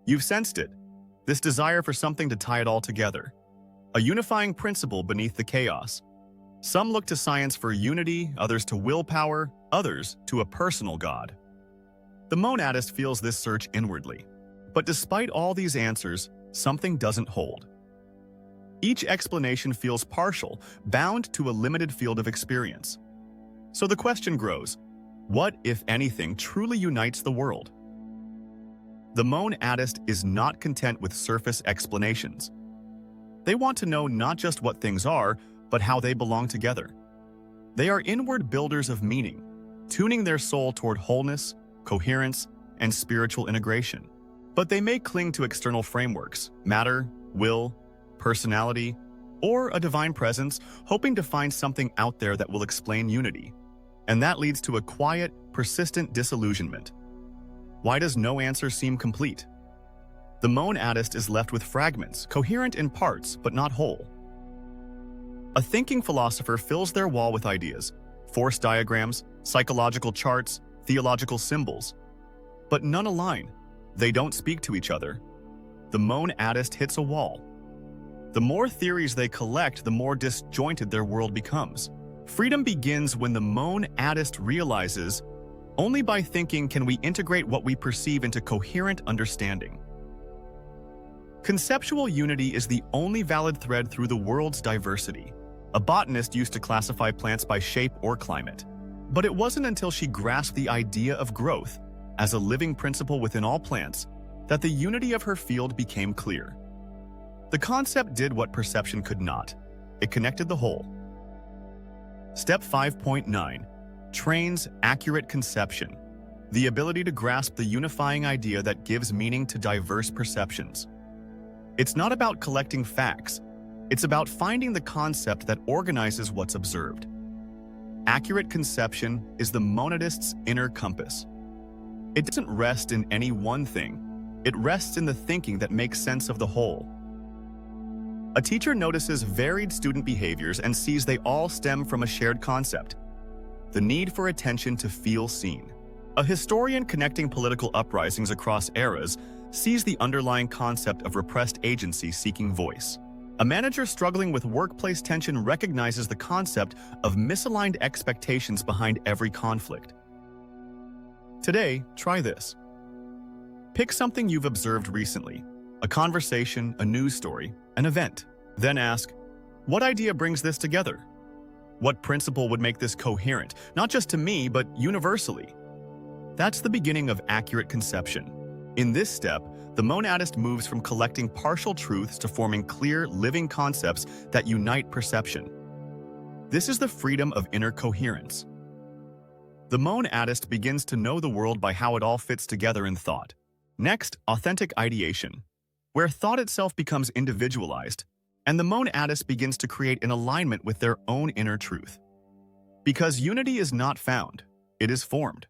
You've sensed it, this desire for something to tie it all together, a unifying principle beneath the chaos. Some look to science for unity, others to willpower, others to a personal God. The monadist feels this search inwardly. But despite all these answers, something doesn't hold. Each explanation feels partial, bound to a limited field of experience. So the question grows, what, if anything, truly unites the world? The monadist is not content with surface explanations. They want to know not just what things are, but how they belong together. They are inward builders of meaning, tuning their soul toward wholeness, coherence, and spiritual integration. But they may cling to external frameworks, matter, will, personality, or a divine presence, hoping to find something out there that will explain unity. And that leads to a quiet, persistent disillusionment. Why does no answer seem complete? The monadist is left with fragments, coherent in parts, but not whole. A thinking philosopher fills their wall with ideas, force diagrams, psychological charts, theological symbols. But none align. They don't speak to each other. The monadist hits a wall. The more theories they collect, the more disjointed their world becomes. Freedom begins when the monadist realizes, only by thinking can we integrate what we perceive into coherent understanding. Conceptual unity is the only valid thread through the world's diversity. A botanist used to classify plants by shape or climate. But it wasn't until she grasped the idea of growth as a living principle within all plants that the unity of her field became clear. The concept did what perception could not. It connected the whole. Step 5.9 trains accurate conception, the ability to grasp the unifying idea that gives meaning to diverse perceptions. It's not about collecting facts. It's about finding the concept that organizes what's observed. Accurate conception is the monadist's inner compass. It doesn't rest in any one thing. It rests in the thinking that makes sense of the whole. A teacher notices varied student behaviors and sees they all stem from a shared concept: the need for attention to feel seen. A historian connecting political uprisings across eras sees the underlying concept of repressed agency seeking voice. A manager struggling with workplace tension recognizes the concept of misaligned expectations behind every conflict. Today, try this. Pick something you've observed recently, a conversation, a news story, an event. Then ask, what idea brings this together? What principle would make this coherent, not just to me, but universally? That's the beginning of accurate conception. In this step, the monadist moves from collecting partial truths to forming clear, living concepts that unite perception. This is the freedom of inner coherence. The monadist begins to know the world by how it all fits together in thought. Next, authentic ideation, where thought itself becomes individualized, and the monadist begins to create an alignment with their own inner truth. Because unity is not found, it is formed.